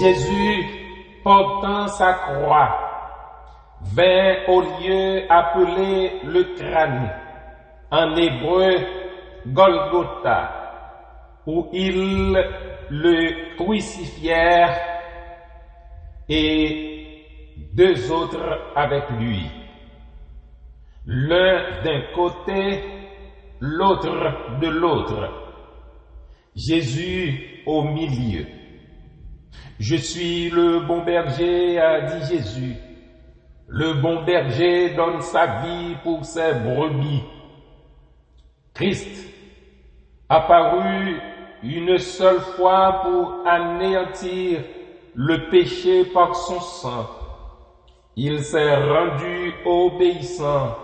Jésus, portant sa croix, vint au lieu appelé le crâne, en hébreu Golgotha, où ils le crucifièrent et deux autres avec lui, l'un d'un côté, l'autre de l'autre, Jésus au milieu. Je suis le bon berger, a dit Jésus. Le bon berger donne sa vie pour ses brebis. Christ apparut une seule fois pour anéantir le péché par son sang. Il s'est rendu obéissant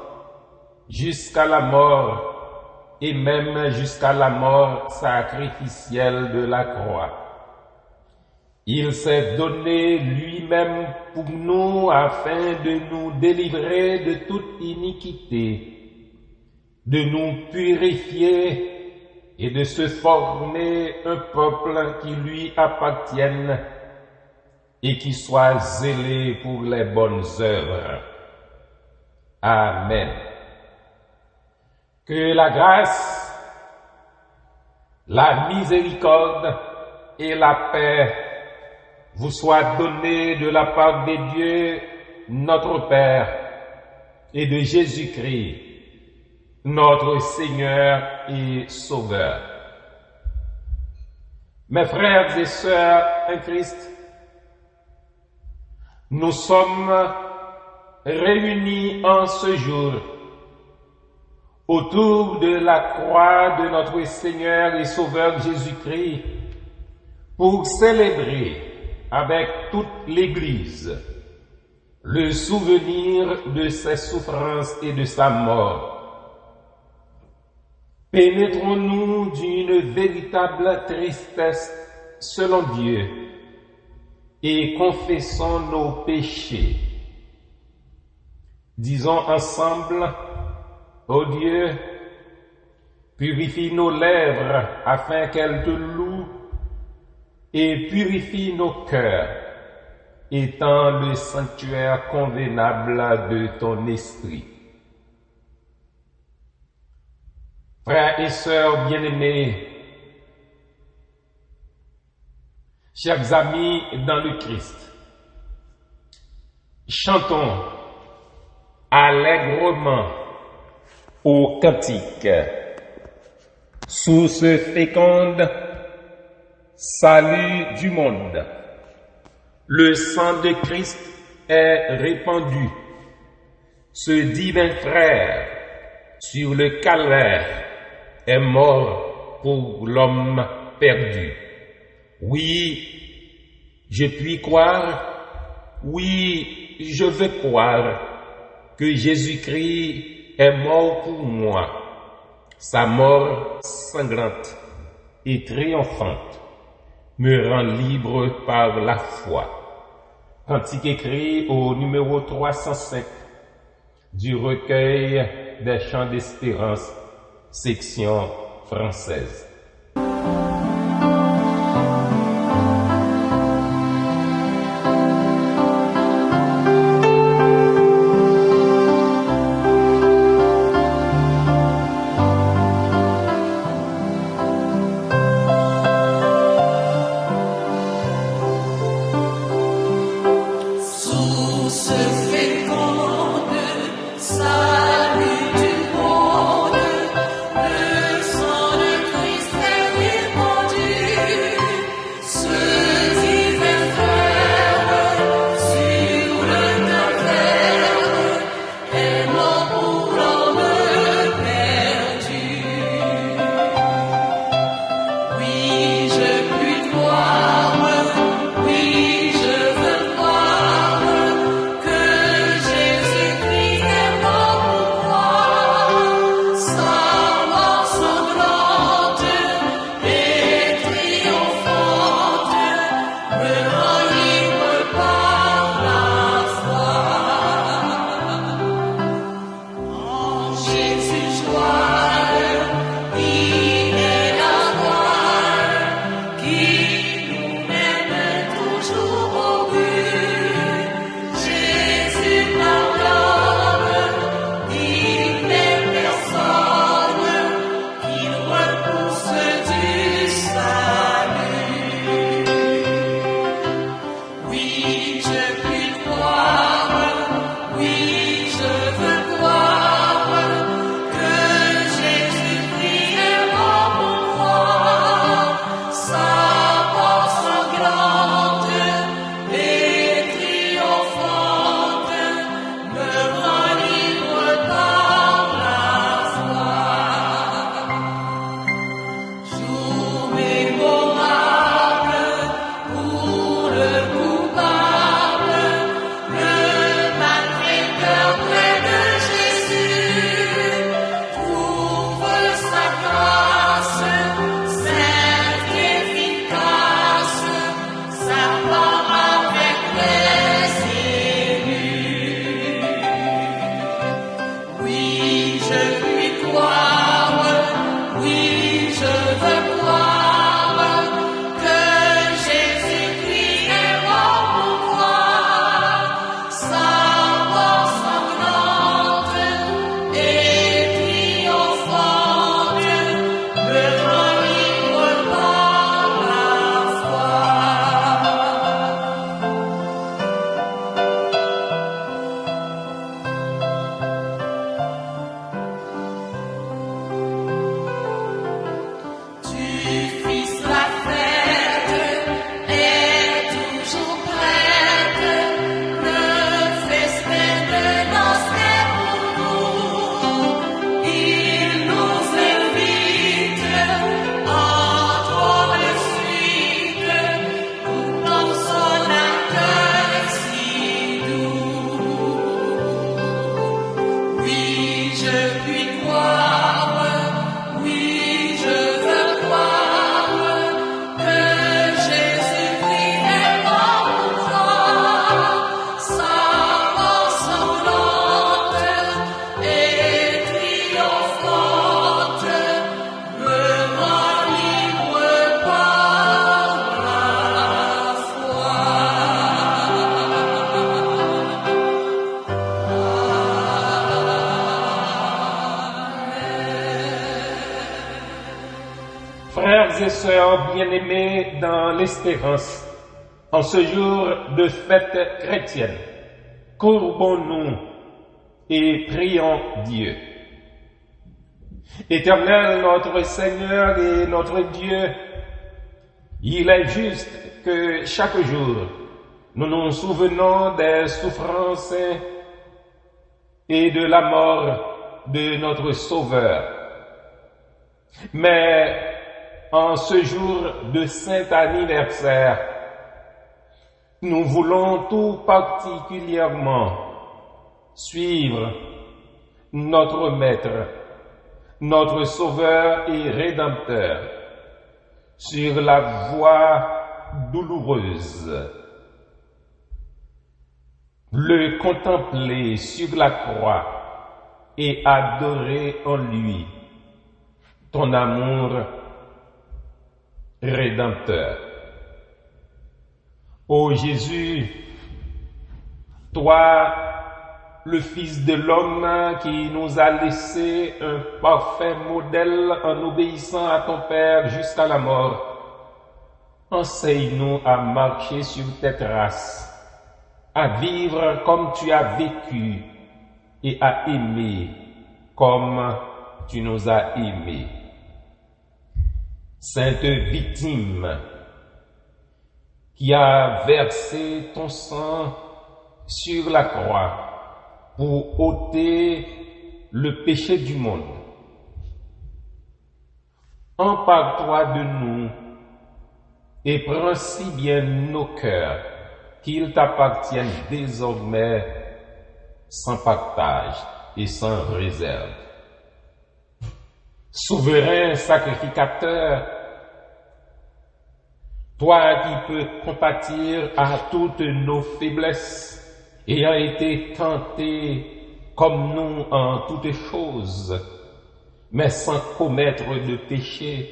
jusqu'à la mort et même jusqu'à la mort sacrificielle de la croix. Il s'est donné lui-même pour nous afin de nous délivrer de toute iniquité, de nous purifier et de se former un peuple qui lui appartienne et qui soit zélé pour les bonnes œuvres. Amen. Que la grâce, la miséricorde et la paix vous soient données de la part de Dieu, notre Père, et de Jésus-Christ, notre Seigneur et Sauveur. Mes frères et sœurs en Christ, nous sommes réunis en ce jour autour de la croix de notre Seigneur et Sauveur Jésus-Christ pour célébrer avec toute l'Église le souvenir de ses souffrances et de sa mort. Pénétrons-nous d'une véritable tristesse selon Dieu et confessons nos péchés. Disons ensemble, ô Dieu, purifie nos lèvres afin qu'elles te louent et purifie nos cœurs, étant le sanctuaire convenable de ton esprit. Frères et sœurs bien-aimés, chers amis dans le Christ, chantons allègrement au cantique, source féconde, salut du monde. Le sang de Christ est répandu. Ce divin frère sur le calvaire est mort pour l'homme perdu. Oui, je puis croire, oui, je veux croire que Jésus-Christ est mort pour moi. Sa mort sanglante et triomphante me rend libre par la foi. Cantique écrit au numéro 305 du recueil des chants d'espérance, section française. Oui, je veux croire que et sœurs bien-aimés dans l'espérance, en ce jour de fête chrétienne, courbons-nous et prions Dieu. Éternel, notre Seigneur et notre Dieu, il est juste que chaque jour, nous nous souvenons des souffrances et de la mort de notre Sauveur. Mais en ce jour de saint anniversaire, nous voulons tout particulièrement suivre notre Maître, notre Sauveur et Rédempteur, sur la voie douloureuse, le contempler sur la croix et adorer en lui ton amour rédempteur. Ô Jésus, toi, le Fils de l'homme qui nous a laissé un parfait modèle en obéissant à ton Père jusqu'à la mort, enseigne-nous à marcher sur tes traces, à vivre comme tu as vécu et à aimer comme tu nous as aimés. Sainte victime, qui a versé ton sang sur la croix pour ôter le péché du monde. Empare-toi de nous et prends si bien nos cœurs qu'ils t'appartiennent désormais sans partage et sans réserve. Souverain sacrificateur, toi qui peux compatir à toutes nos faiblesses, ayant été tenté comme nous en toutes choses, mais sans commettre de péché,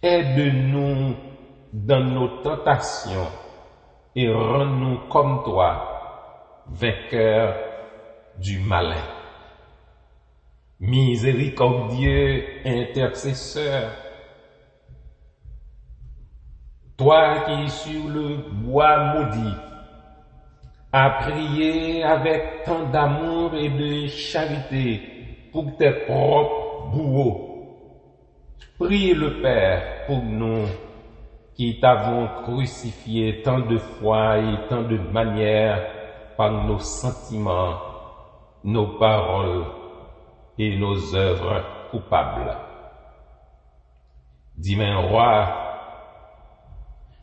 aide-nous dans nos tentations et rends-nous comme toi, vainqueurs du malin. Miséricordieux intercesseur, toi qui sur le bois maudit as prié avec tant d'amour et de charité pour tes propres bourreaux, prie le Père pour nous qui t'avons crucifié tant de fois et tant de manières par nos sentiments, nos paroles et nos œuvres coupables. Divin Roi,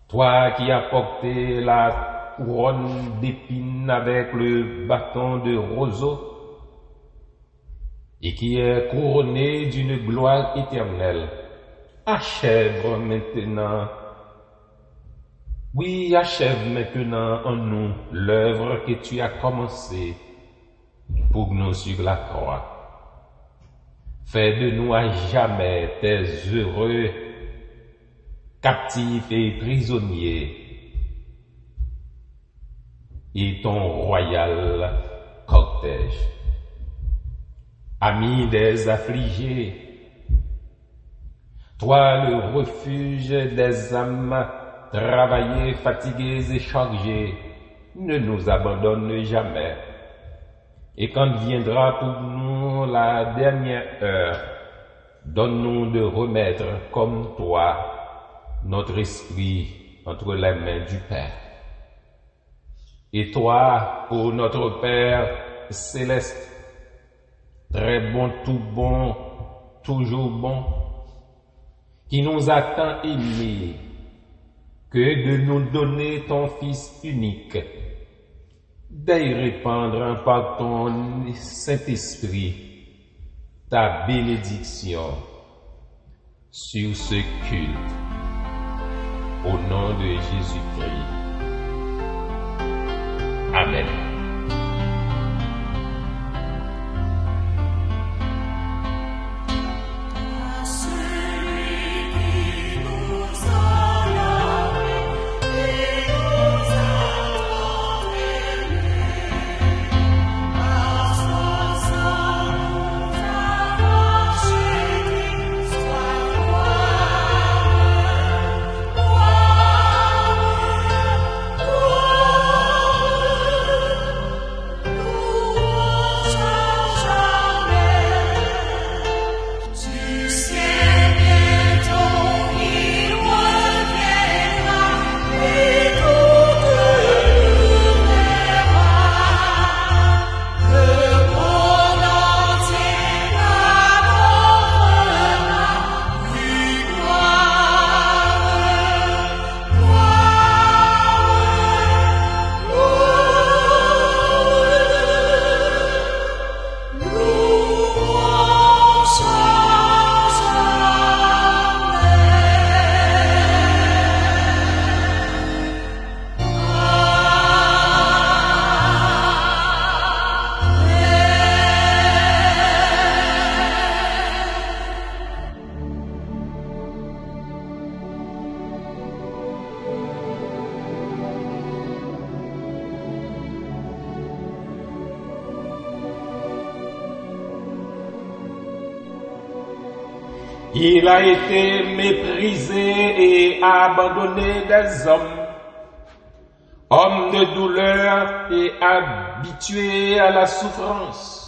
toi qui as porté la couronne d'épines avec le bâton de roseau et qui est couronné d'une gloire éternelle, achève maintenant en nous l'œuvre que tu as commencée pour nous sur la croix. Fais de nous à jamais tes heureux captifs et prisonniers et ton royal cortège. Ami des affligés, toi le refuge des âmes travaillées, fatiguées et chargées, ne nous abandonne jamais. Et quand viendra pour nous la dernière heure, donne-nous de remettre comme toi notre esprit entre les mains du Père. Et toi, ô notre Père céleste, très bon, tout bon, toujours bon, qui nous a tant aimés que de nous donner ton Fils unique, d'aille répandre par ton Saint-Esprit ta bénédiction sur ce culte. Au nom de Jésus-Christ. Amen. Il a été méprisé et abandonné des hommes, homme de douleur et habitué à la souffrance.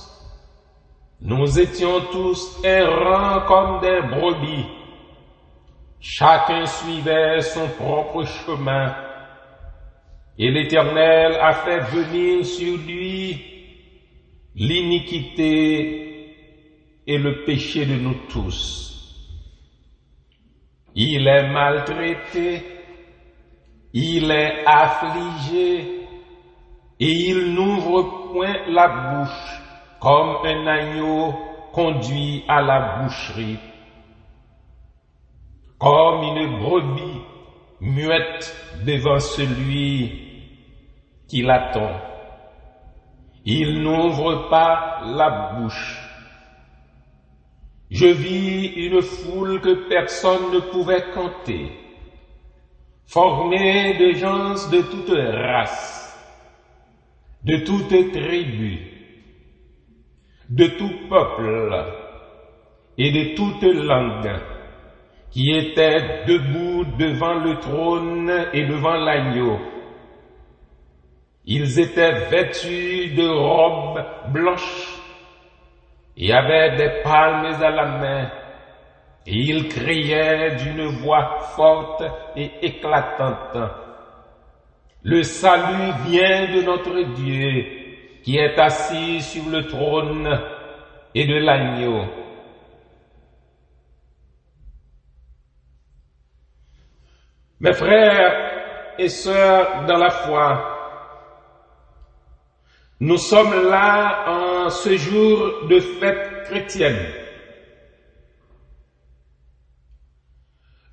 Nous étions tous errants comme des brebis. Chacun suivait son propre chemin. Et l'Éternel a fait venir sur lui l'iniquité et le péché de nous tous. Il est maltraité, il est affligé, et il n'ouvre point la bouche comme un agneau conduit à la boucherie, comme une brebis muette devant celui qui l'attend. Il n'ouvre pas la bouche. Je vis une foule que personne ne pouvait compter, formée de gens de toute race, de toute tribu, de tout peuple et de toute langue, qui étaient debout devant le trône et devant l'agneau. Ils étaient vêtus de robes blanches et avaient des palmes à la main, et ils criaient d'une voix forte et éclatante: Le salut vient de notre Dieu, qui est assis sur le trône et de l'agneau. Mes frères et sœurs dans la foi, nous sommes là en ce jour de fête chrétienne.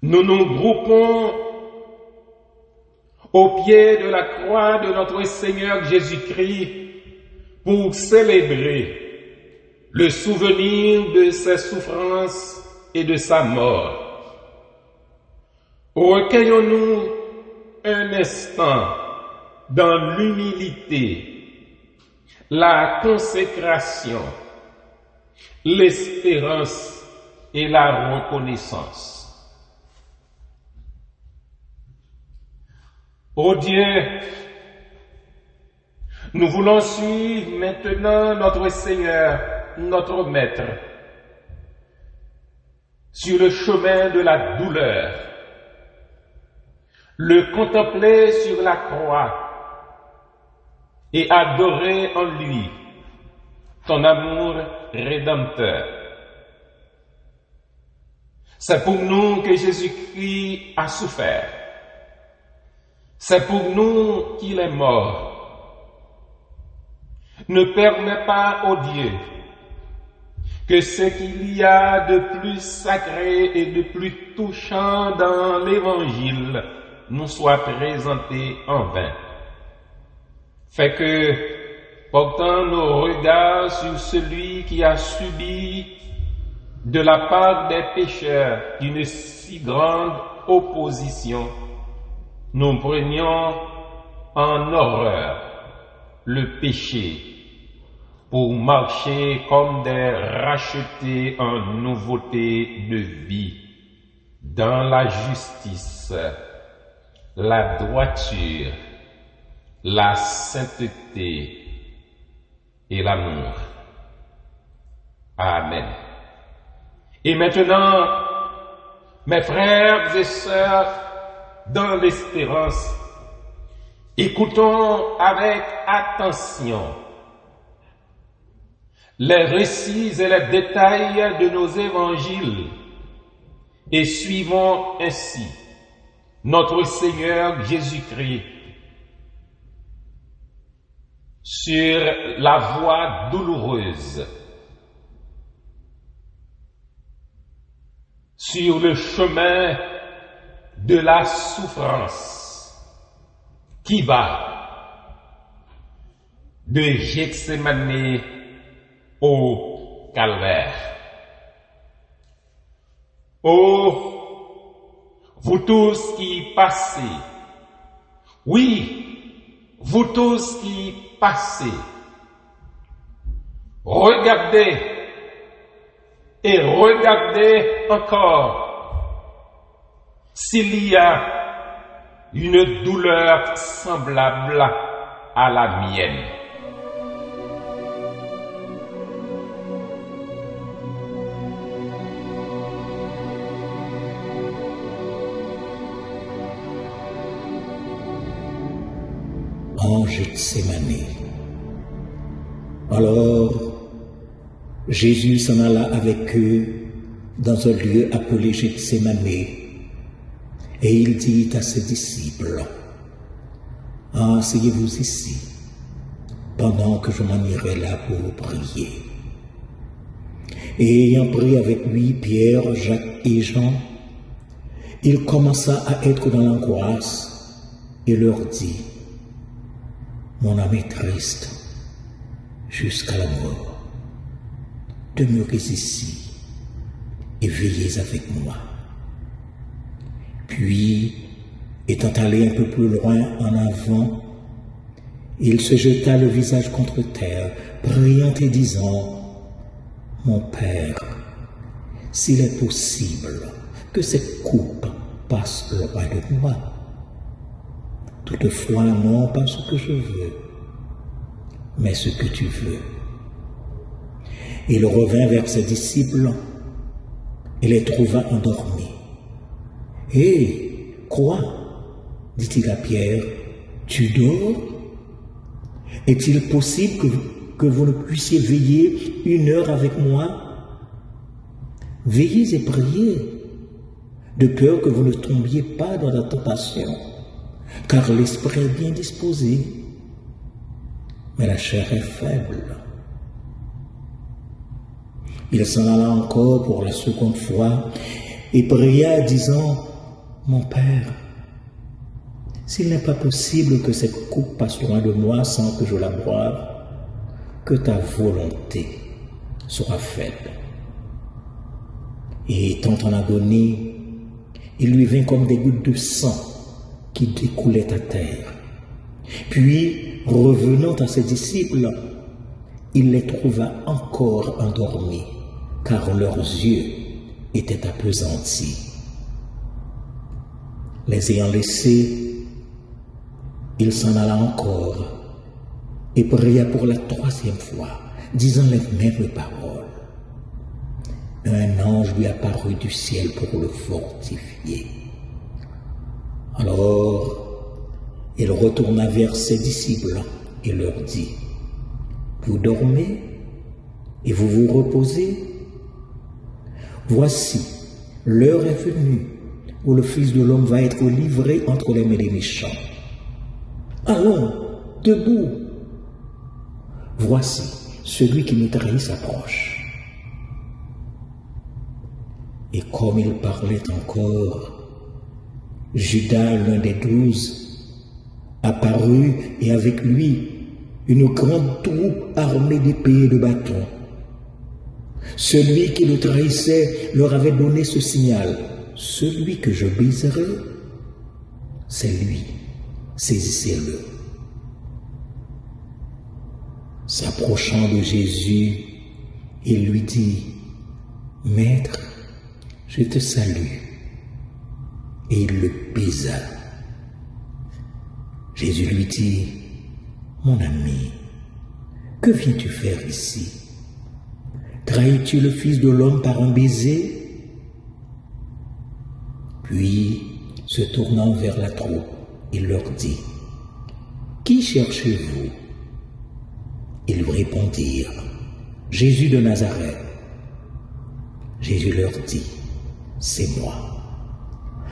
Nous nous groupons au pied de la croix de notre Seigneur Jésus-Christ pour célébrer le souvenir de ses souffrances et de sa mort. Recueillons-nous un instant dans l'humilité, la consécration, l'espérance et la reconnaissance. Ô Dieu, nous voulons suivre maintenant notre Seigneur, notre Maître, sur le chemin de la douleur, le contempler sur la croix et adorer en lui ton amour rédempteur. C'est pour nous que Jésus-Christ a souffert. C'est pour nous qu'il est mort. Ne permets pas, ô Dieu, que ce qu'il y a de plus sacré et de plus touchant dans l'Évangile nous soit présenté en vain. Fais que, portant nos regards sur celui qui a subi de la part des pécheurs une si grande opposition, nous prenions en horreur le péché pour marcher comme des rachetés en nouveauté de vie, dans la justice, la droiture, la sainteté et l'amour. Amen. Et maintenant, mes frères et sœurs, dans l'espérance, écoutons avec attention les récits et les détails de nos évangiles et suivons ainsi notre Seigneur Jésus-Christ sur la voie douloureuse, sur le chemin de la souffrance qui va de Gethsémani au calvaire. Oh, vous tous qui passez, oui, vous tous qui passez, regardez et regardez encore s'il y a une douleur semblable à la mienne. En Gethsémani. Alors, Jésus s'en alla avec eux dans un lieu appelé Gethsémani, et il dit à ses disciples, « Asseyez-vous ici, pendant que je m'en irai là pour prier. » Et ayant pris avec lui Pierre, Jacques et Jean, il commença à être dans l'angoisse et leur dit, « Mon âme est triste jusqu'à la mort. Demeurez ici et veillez avec moi. » Puis, étant allé un peu plus loin en avant, il se jeta le visage contre terre, priant et disant, « Mon Père, s'il est possible que cette coupe passe loin de moi. Toutefois, non pas ce que je veux, mais ce que tu veux. » Il revint vers ses disciples et les trouva endormis. « Hé, quoi ?» dit-il à Pierre, « Tu dors? Est-il possible que vous ne puissiez veiller 1 heure avec moi? Veillez et priez, de peur que vous ne tombiez pas dans la tentation, car l'esprit est bien disposé, mais la chair est faible. » Il s'en alla encore pour la seconde fois et pria, disant, « Mon Père, s'il n'est pas possible que cette coupe passe loin de moi sans que je la boive, que ta volonté soit faite. » Et étant en agonie, il lui vint comme des gouttes de sang qui découlaient à terre. Puis, revenant à ses disciples, il les trouva encore endormis, car leurs yeux étaient appesantis. Les ayant laissés, il s'en alla encore et pria pour la 3e fois, disant les mêmes paroles. Un ange lui apparut du ciel pour le fortifier. Alors, il retourna vers ses disciples et leur dit, « Vous dormez et vous vous reposez? Voici, l'heure est venue où le Fils de l'homme va être livré entre les mains des méchants. Allons, debout. Voici, celui qui me trahit s'approche. » Et comme il parlait encore, Judas, l'un des 12, apparut et avec lui une grande troupe armée d'épées et de bâtons. Celui qui le trahissait leur avait donné ce signal, « Celui que je baiserai, c'est lui, saisissez-le. » S'approchant de Jésus, il lui dit, « Maître, je te salue. » Et il le baisa. Jésus lui dit, « Mon ami, que viens-tu faire ici? Trahis-tu le Fils de l'homme par un baiser? » Puis, se tournant vers la troupe, il leur dit, « Qui cherchez-vous? » Ils lui répondirent, « Jésus de Nazareth. » Jésus leur dit, « C'est moi. »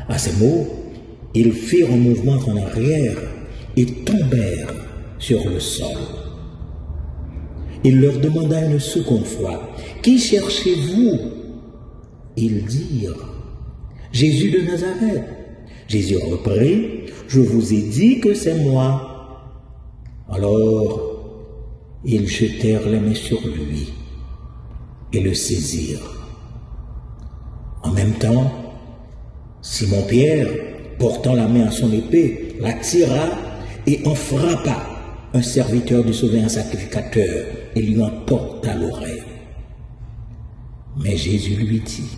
À ces mots, ils firent un mouvement en arrière et tombèrent sur le sol. Il leur demanda une seconde fois, « Qui cherchez-vous » Ils dirent, « Jésus de Nazareth. » Jésus reprit, « Je vous ai dit que c'est moi. » Alors, ils jetèrent les mains sur lui et le saisirent. En même temps, Simon-Pierre, portant la main à son épée, la tira et en frappa un serviteur du souverain sacrificateur et lui en porta l'oreille. Mais Jésus lui dit,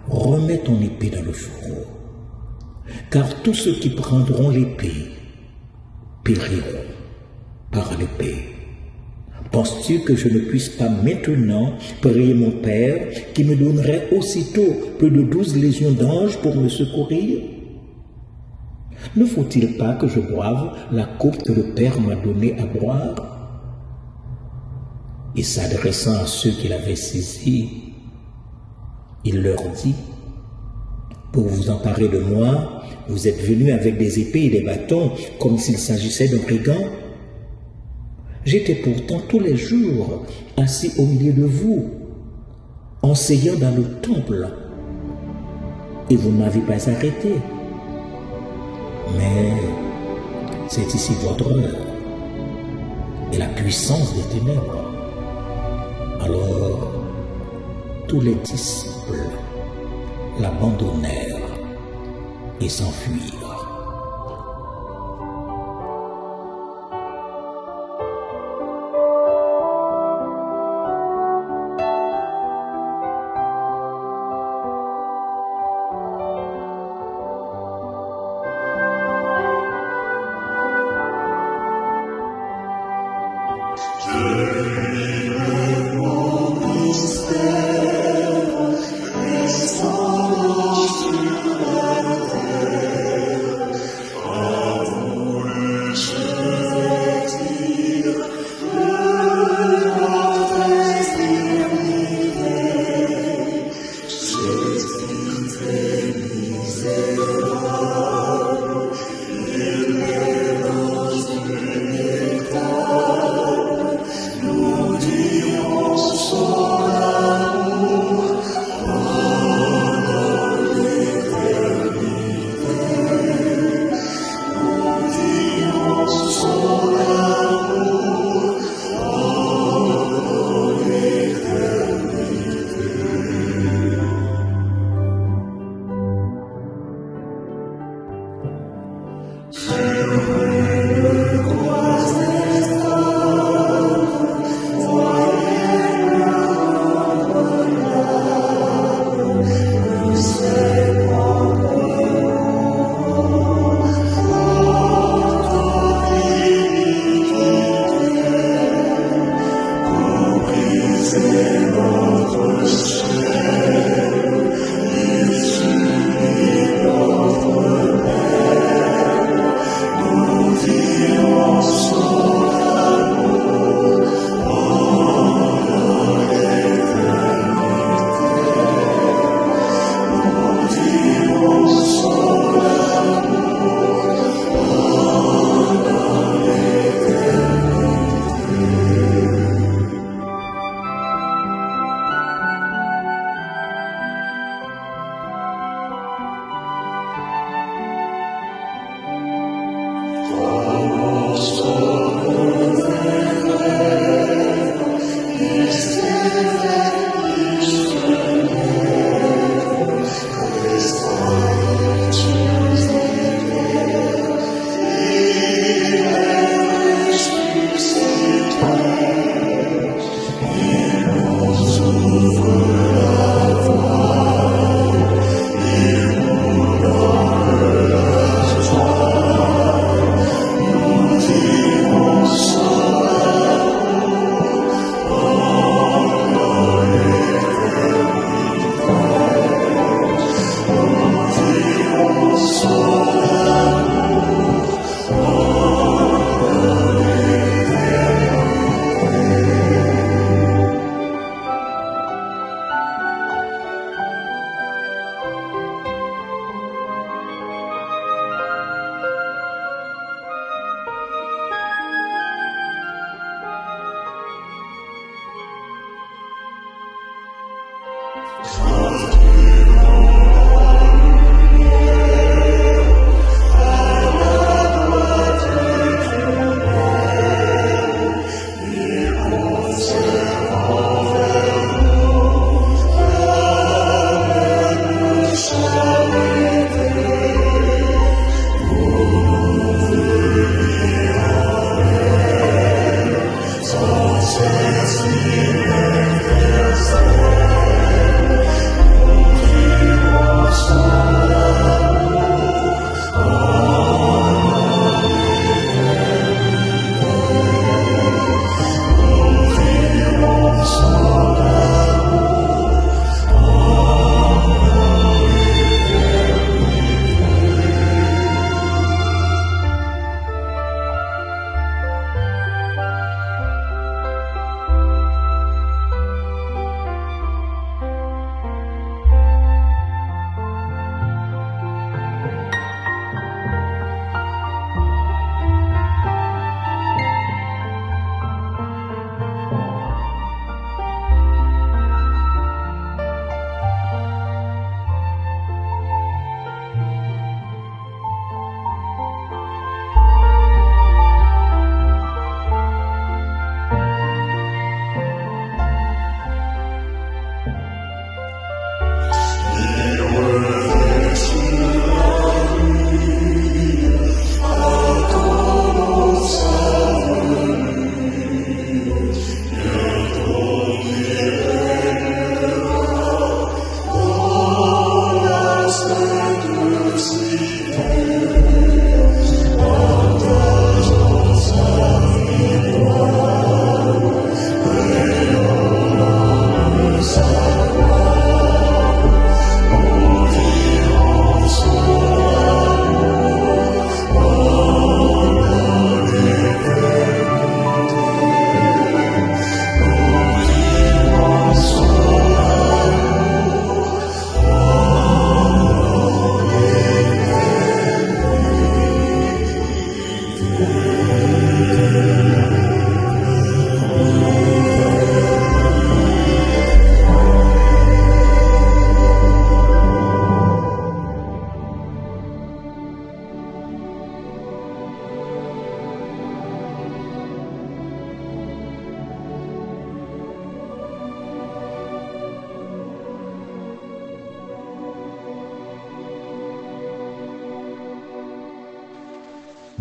remets ton épée dans le fourreau, car tous ceux qui prendront l'épée périront par l'épée. Penses-tu que je ne puisse pas maintenant prier mon Père qui me donnerait aussitôt plus de 12 légions d'anges pour me secourir? Ne faut-il pas que je boive la coupe que le Père m'a donnée à boire? Et s'adressant à ceux qu'il avait saisis, il leur dit, pour vous emparer de moi, vous êtes venus avec des épées et des bâtons comme s'il s'agissait d'un brigand. J'étais pourtant tous les jours assis au milieu de vous, enseignant dans le temple, et vous ne m'avez pas arrêté. Mais c'est ici votre heure et la puissance des ténèbres. Alors, tous les disciples l'abandonnèrent et s'enfuirent.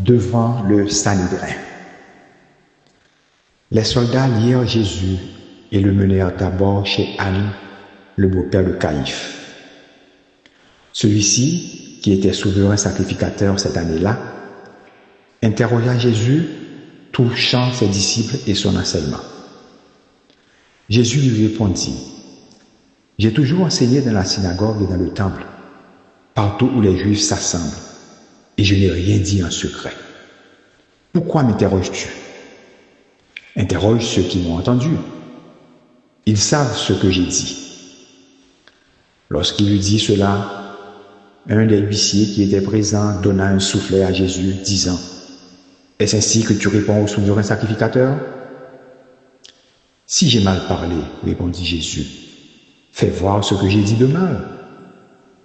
devant le Sanhédrin. Les soldats lièrent Jésus et le menèrent d'abord chez Anne, le beau-père de Caïphe. Celui-ci, qui était souverain sacrificateur cette année-là, interrogea Jésus touchant ses disciples et son enseignement. Jésus lui répondit, « J'ai toujours enseigné dans la synagogue et dans le temple, partout où les Juifs s'assemblent, et je n'ai rien dit en secret. Pourquoi m'interroges-tu? Interroge ceux qui m'ont entendu. Ils savent ce que j'ai dit. » Lorsqu'il eut dit cela, un des huissiers qui était présent donna un soufflet à Jésus, disant, « Est-ce ainsi que tu réponds au souverain sacrificateur? » « Si j'ai mal parlé, répondit Jésus, fais voir ce que j'ai dit de mal.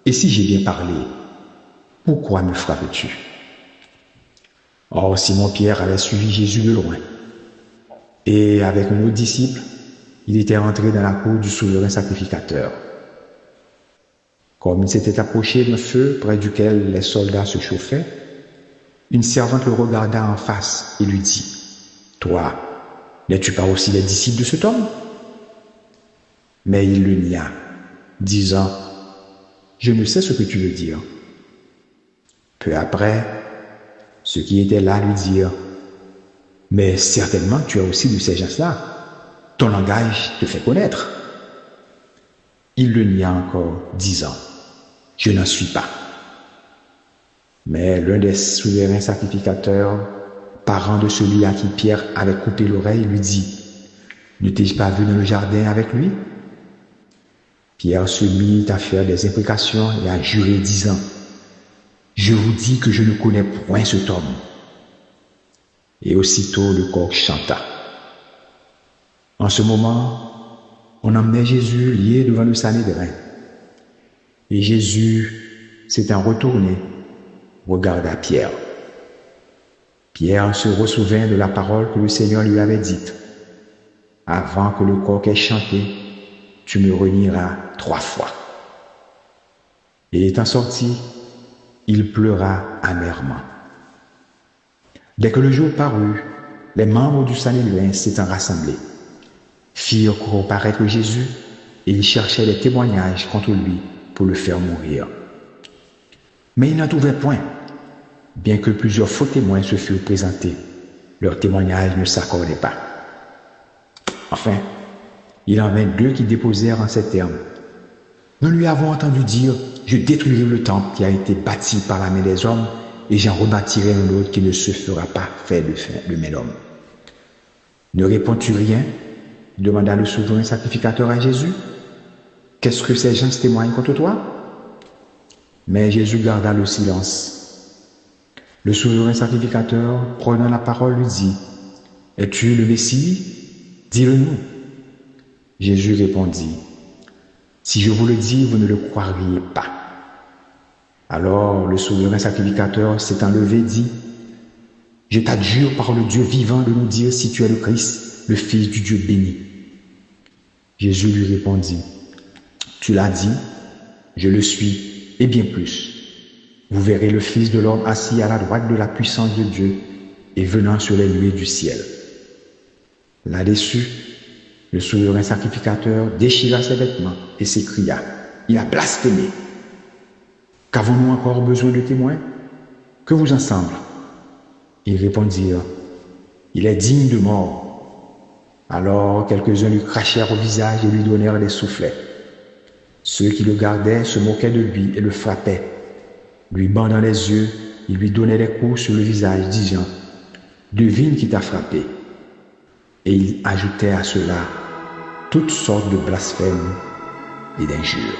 Et si j'ai bien parlé, pourquoi me frappes-tu? » Or, Simon-Pierre avait suivi Jésus de loin. Et avec un autre disciple, il était entré dans la cour du souverain sacrificateur. Comme il s'était approché d'un feu près duquel les soldats se chauffaient, une servante le regarda en face et lui dit, « Toi, n'es-tu pas aussi les disciples de cet homme? » Mais il le nia, disant, « Je ne sais ce que tu veux dire. » Peu après, ceux qui étaient là lui dirent, « Mais certainement tu es aussi de ces gens-là. Ton langage te fait connaître. » Il le nia encore, disant, « Je n'en suis pas. » Mais l'un des souverains sacrificateurs, parent de celui à qui Pierre avait coupé l'oreille, lui dit, « Ne t'ai-je pas vu dans le jardin avec lui? » Pierre se mit à faire des imprécations et à jurer, disant, « Je vous dis que je ne connais point cet homme. » Et aussitôt le coq chanta. En ce moment, on emmenait Jésus lié devant le Sanhédrin. Et Jésus, s'étant retourné, regarda Pierre. Pierre se ressouvint de la parole que le Seigneur lui avait dite. « Avant que le coq ait chanté, tu me renieras 3 fois. » Et étant sorti, il pleura amèrement. Dès que le jour parut, les membres du Sanhédrin s'étant rassemblés, firent comparaître Jésus et ils cherchaient des témoignages contre lui pour le faire mourir. Mais ils n'en trouvaient point. Bien que plusieurs faux témoins se furent présentés, leurs témoignages ne s'accordaient pas. Enfin, il en vint 2 qui déposèrent en ces termes. « Nous lui avons entendu dire, je détruirai le temple qui a été bâti par la main des hommes, et j'en rebâtirai un autre qui ne se fera pas fait de main d'homme. » Ne réponds-tu rien? Demanda le souverain sacrificateur à Jésus. Qu'est-ce que ces gens témoignent contre toi? Mais Jésus garda le silence. Le souverain sacrificateur, prenant la parole, lui dit, « Es-tu le Messie? Dis-le-nous. » Jésus répondit, « Si je vous le dis, vous ne le croiriez pas. » Alors le souverain sacrificateur s'étant levé dit, « Je t'adjure par le Dieu vivant de nous dire si tu es le Christ, le Fils du Dieu béni. » Jésus lui répondit, « Tu l'as dit, je le suis, et bien plus. Vous verrez le Fils de l'homme assis à la droite de la puissance de Dieu et venant sur les nuées du ciel. » Là-dessus, le souverain sacrificateur déchira ses vêtements et s'écria, « Il a blasphémé! Qu'avons-nous encore besoin de témoins? Que vous en semble? » Ils répondirent, « Il est digne de mort. » Alors quelques-uns lui crachèrent au visage et lui donnèrent des soufflets. Ceux qui le gardaient se moquaient de lui et le frappaient. Lui bandant les yeux, ils lui donnaient des coups sur le visage, disant, « Devine qui t'a frappé. » Et il ajoutait à cela toutes sortes de blasphèmes et d'injures.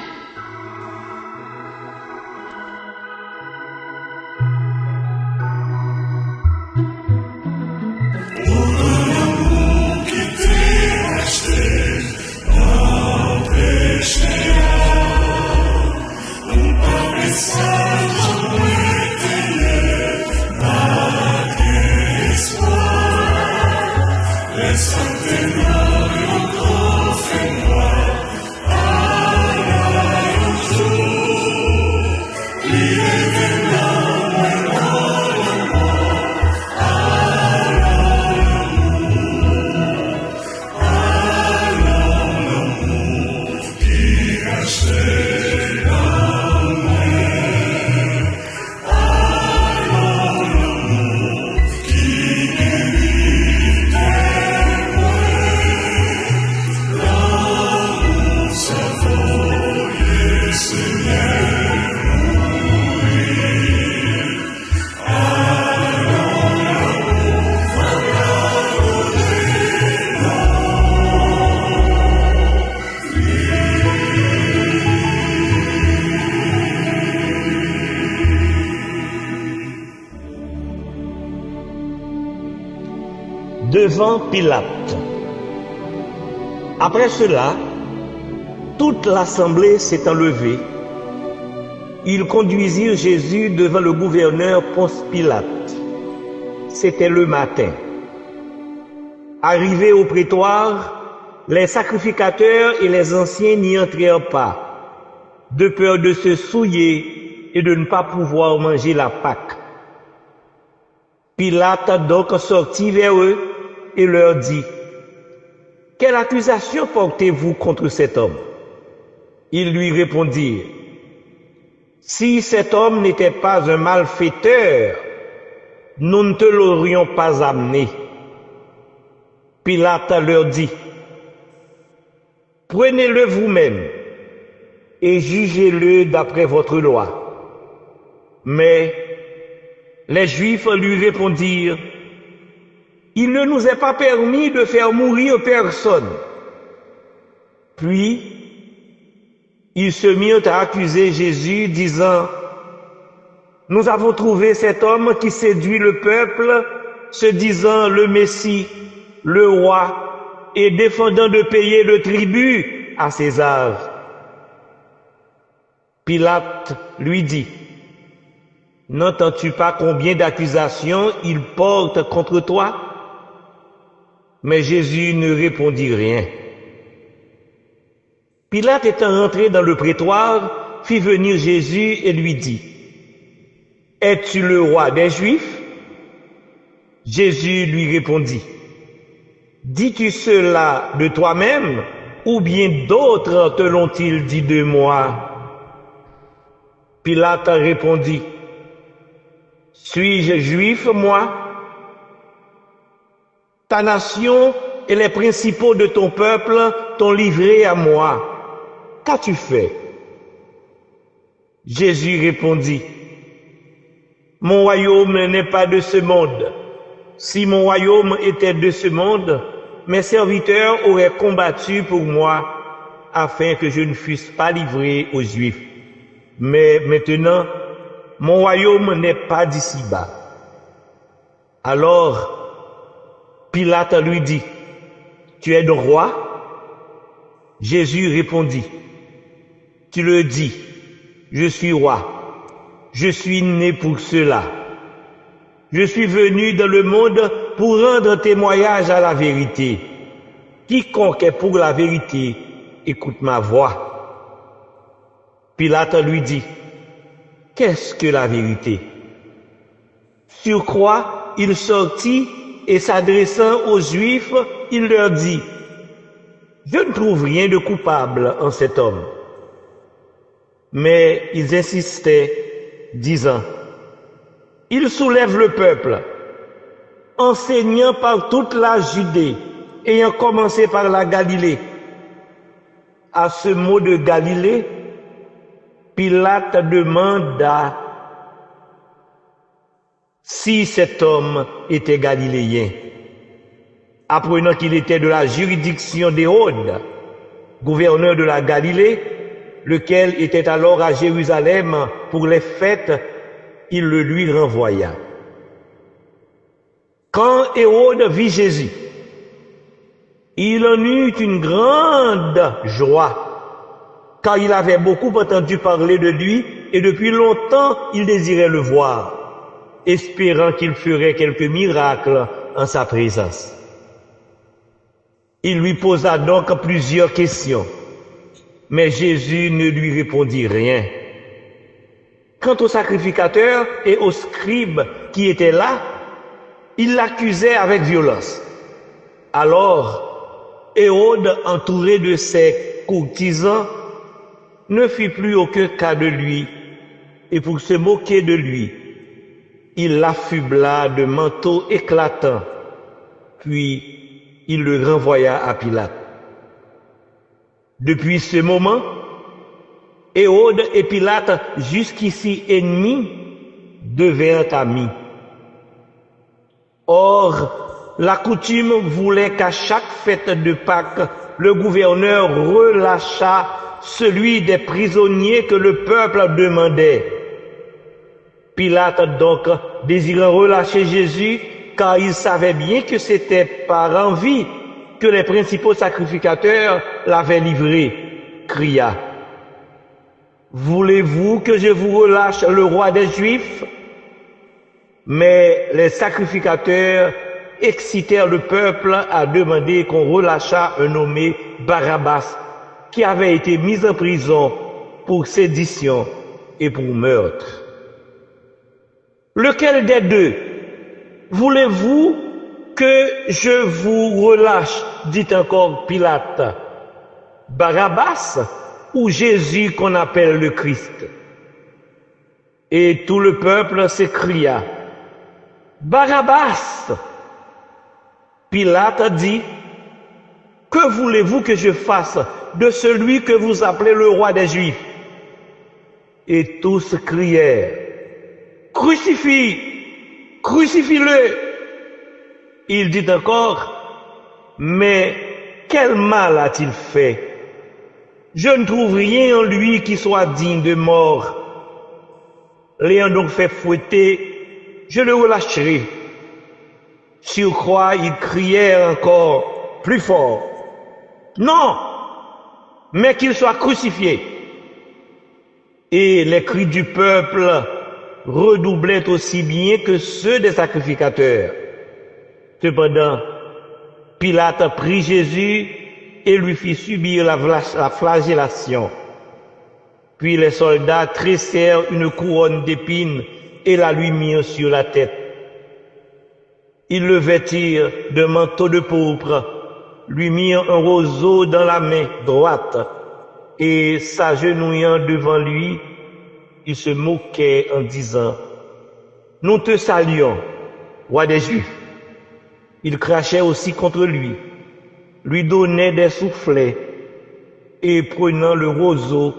devant Pilate. Après cela, toute l'assemblée s'est enlevée. Ils conduisirent Jésus devant le gouverneur Ponce Pilate. C'était le matin. Arrivés au prétoire, les sacrificateurs et les anciens n'y entrèrent pas, de peur de se souiller et de ne pas pouvoir manger la Pâque. Pilate donc sortit vers eux et leur dit: « Quelle accusation portez-vous contre cet homme ?» Ils lui répondirent: « Si cet homme n'était pas un malfaiteur, nous ne te l'aurions pas amené. » Pilate leur dit: « Prenez-le vous-même et jugez-le d'après votre loi. » Mais les Juifs lui répondirent: « Il ne nous est pas permis de faire mourir personne. » Puis, ils se mirent à accuser Jésus, disant: « Nous avons trouvé cet homme qui séduit le peuple, se disant le Messie, le roi, et défendant de payer le tribut à César. » Pilate lui dit: « N'entends-tu pas combien d'accusations il porte contre toi ?» Mais Jésus ne répondit rien. Pilate étant rentré dans le prétoire, fit venir Jésus et lui dit: « Es-tu le roi des Juifs ?» Jésus lui répondit: « Dis-tu cela de toi-même, ou bien d'autres te l'ont-ils dit de moi ?» Pilate répondit: « Suis-je juif, moi? Ta nation et les principaux de ton peuple t'ont livré à moi. Qu'as-tu fait? » Jésus répondit: « Mon royaume n'est pas de ce monde. Si mon royaume était de ce monde, mes serviteurs auraient combattu pour moi, afin que je ne fusse pas livré aux Juifs. Mais maintenant, mon royaume n'est pas d'ici-bas. » Alors, Pilate lui dit: « Tu es donc roi? » Jésus répondit: « Tu le dis, je suis roi. Je suis né pour cela. Je suis venu dans le monde pour rendre témoignage à la vérité. Quiconque est pour la vérité, écoute ma voix. » Pilate lui dit: « Qu'est-ce que la vérité? » Sur quoi il sortit et s'adressant aux Juifs, il leur dit: « Je ne trouve rien de coupable en cet homme. » Mais ils insistaient, disant: « Il soulève le peuple, enseignant par toute la Judée, ayant commencé par la Galilée. » À ce mot de Galilée, Pilate demanda si cet homme était galiléen. Apprenant qu'il était de la juridiction d'Hérode, gouverneur de la Galilée, lequel était alors à Jérusalem pour les fêtes, il le lui renvoya. Quand Hérode vit Jésus, il en eut une grande joie, car il avait beaucoup entendu parler de lui et depuis longtemps il désirait le voir, espérant qu'il ferait quelques miracles en sa présence. Il lui posa donc plusieurs questions, mais Jésus ne lui répondit rien. Quant aux sacrificateurs et aux scribes qui étaient là, ils l'accusaient avec violence. Alors, Hérode, entouré de ses courtisans, ne fit plus aucun cas de lui, et pour se moquer de lui, il l'affubla de manteaux éclatants, puis il le renvoya à Pilate. Depuis ce moment, Hérode et Pilate, jusqu'ici ennemis, devinrent amis. Or, la coutume voulait qu'à chaque fête de Pâques, le gouverneur relâchât celui des prisonniers que le peuple demandait. Pilate donc, désirant relâcher Jésus, car il savait bien que c'était par envie que les principaux sacrificateurs l'avaient livré, cria: voulez-vous que je vous relâche le roi des Juifs? Mais les sacrificateurs excitèrent le peuple à demander qu'on relâchât un nommé Barabbas, qui avait été mis en prison pour sédition et pour meurtre. Lequel des deux voulez-vous que je vous relâche? Dit encore Pilate. Barabbas ou Jésus qu'on appelle le Christ? Et tout le peuple s'écria: Barabbas! Pilate dit: que voulez-vous que je fasse de celui que vous appelez le roi des Juifs? Et tous crièrent: crucifie! Crucifie-le! Il dit encore: mais quel mal a-t-il fait? Je ne trouve rien en lui qui soit digne de mort. L'ayant donc fait fouetter, je le relâcherai. Surcroît, ils crièrent encore plus fort: non, mais qu'il soit crucifié. Et les cris du peuple redoublaient aussi bien que ceux des sacrificateurs. Cependant, Pilate prit Jésus et lui fit subir la flagellation. Puis les soldats tressèrent une couronne d'épines et la lui mirent sur la tête. Ils le vêtirent d'un manteau de pourpre, lui mirent un roseau dans la main droite, et s'agenouillant devant lui, ils se moquaient en disant: nous te saluons, roi des Juifs. Ils crachaient aussi contre lui donnaient des soufflets, et prenant le roseau,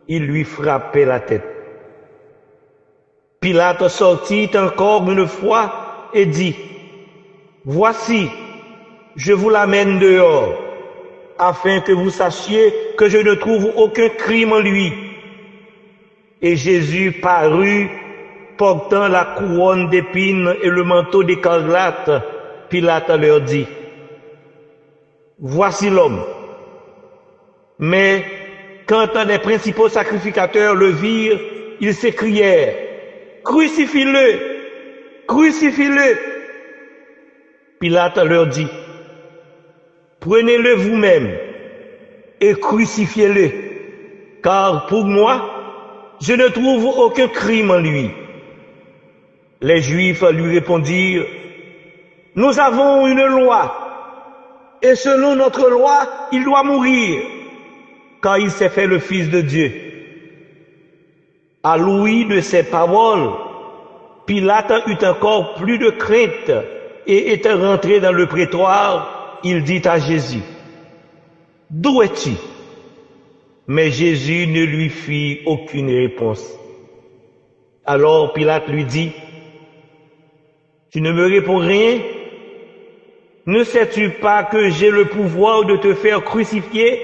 ils lui frappaient la tête. Pilate sortit encore une fois et dit: voici, je vous l'amène dehors, afin que vous sachiez que je ne trouve aucun crime en lui. Et Jésus parut, portant la couronne d'épines et le manteau d'écarlate. Pilate leur dit: voici l'homme. Mais quand les principaux sacrificateurs le virent, ils s'écrièrent: crucifie-le! Crucifie-le! Pilate leur dit: prenez-le vous-même et crucifiez-le, car pour moi, je ne trouve aucun crime en lui. Les Juifs lui répondirent: nous avons une loi, et selon notre loi, il doit mourir, car il s'est fait le Fils de Dieu. À l'ouïe de ces paroles, Pilate eut encore plus de crainte, et étant rentré dans le prétoire, il dit à Jésus: d'où es-tu? Mais Jésus ne lui fit aucune réponse. Alors Pilate lui dit: tu ne me réponds rien? Ne sais-tu pas que j'ai le pouvoir de te faire crucifier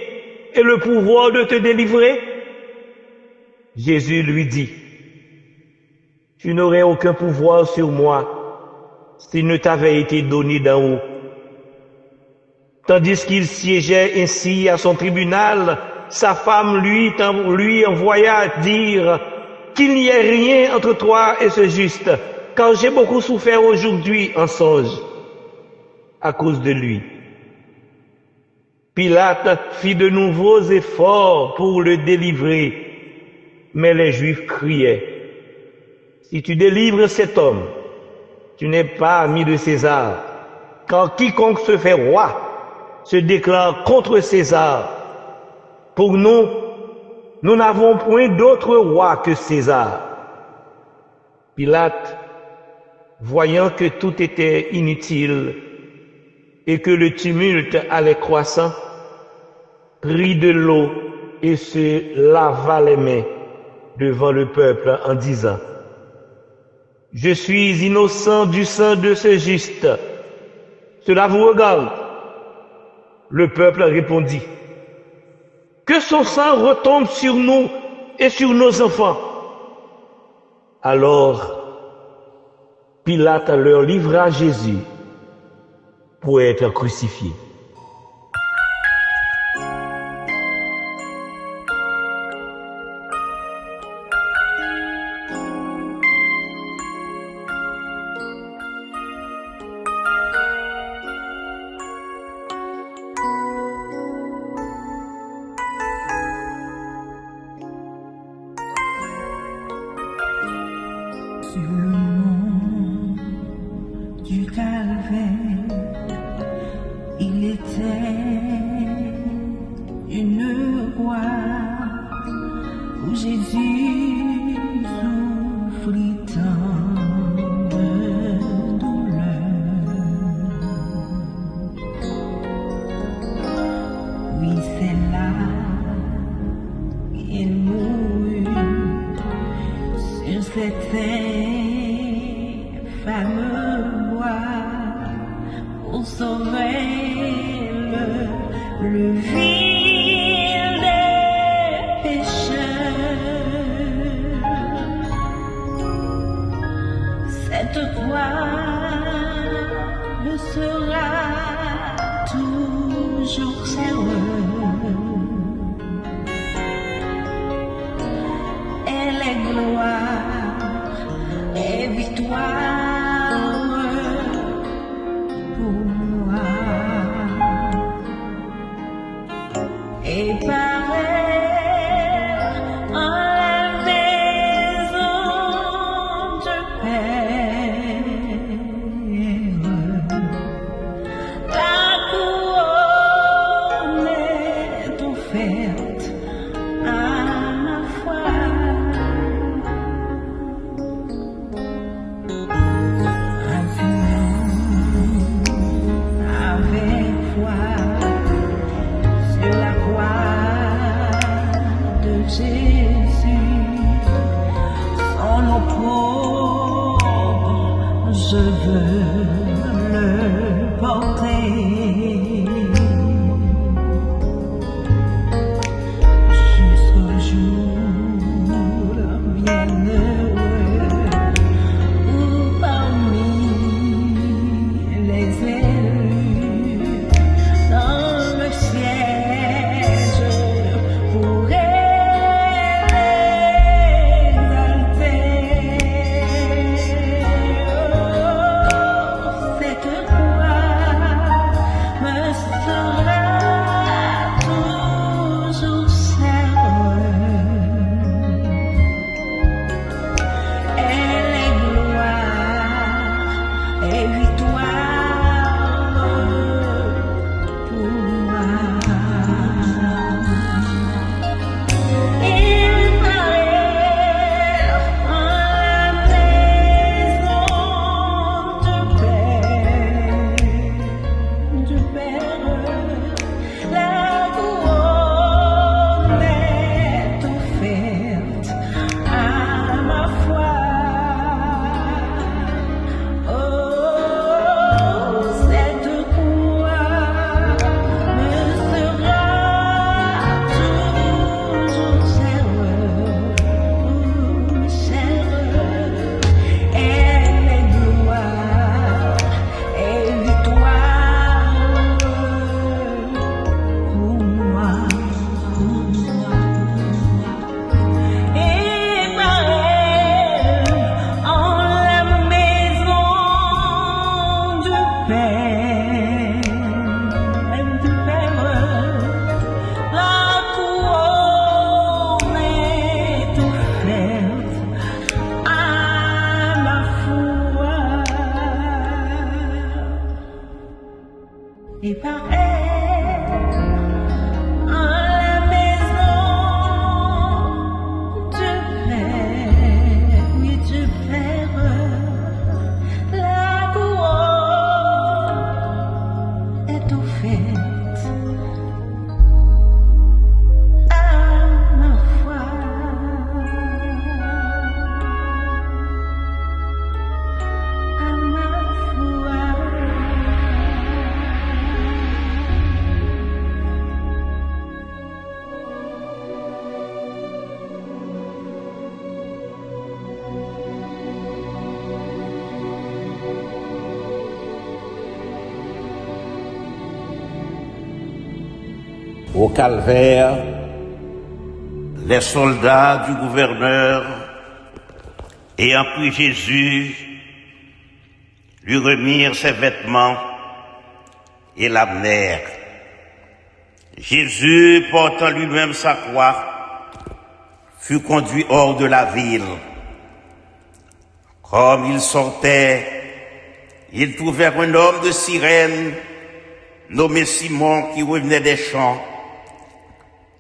et le pouvoir de te délivrer? Jésus lui dit: tu n'aurais aucun pouvoir sur moi s'il ne t'avait été donné d'en haut. Tandis qu'il siégeait ainsi à son tribunal, sa femme lui envoya dire qu'il n'y ait rien entre toi et ce juste, car j'ai beaucoup souffert aujourd'hui en songe à cause de lui. Pilate fit de nouveaux efforts pour le délivrer, mais les Juifs criaient: si tu délivres cet homme, tu n'es pas ami de César, car quiconque se fait roi se déclare contre César. Pour nous, nous n'avons point d'autre roi que César. Pilate, voyant que tout était inutile et que le tumulte allait croissant, prit de l'eau et se lava les mains devant le peuple en disant: je suis innocent du sang de ce juste. Cela vous regarde? Le peuple répondit: que son sang retombe sur nous et sur nos enfants. Alors, Pilate leur livra Jésus pour être crucifié. Sur le mont du Calvaire, il était une croix où Jésus souffrit tant de douleur. Oui, c'est là qu'il mourut sur cette fameux bois pour sauver le vil des pécheurs. Cette croix le sera toujours serreuse. Elle est gloire et victoire pour moi. Et par elle, en la maison de Père, la couronne est offerte à ma foi. Avec foi sur la croix de Jésus, son opprobre, je veux le porter jusqu'au jour bienheureux où parmi les élus dans le siège pourrait l'exalter. Cette croix me sera toujours serve. Elle est gloire et victoire pour moi. Il paraît en la maison de Père, la couronne est offerte à ma foi. Oh, cette croix me sera toujours serve. Elle est gloire et victoire pour moi. Et par elle, en la maison du Père, la couronne est offerte à ma foi. Et par elle, en la maison du Père, oui, du Père, la couronne est offerte à ma foi. À ma foi. Au calvaire, les soldats du gouverneur, ayant pris Jésus, lui remirent ses vêtements et l'amenèrent. Jésus, portant lui-même sa croix, fut conduit hors de la ville. Comme il sortait, ils trouvèrent un homme de Cyrène, nommé Simon, qui revenait des champs,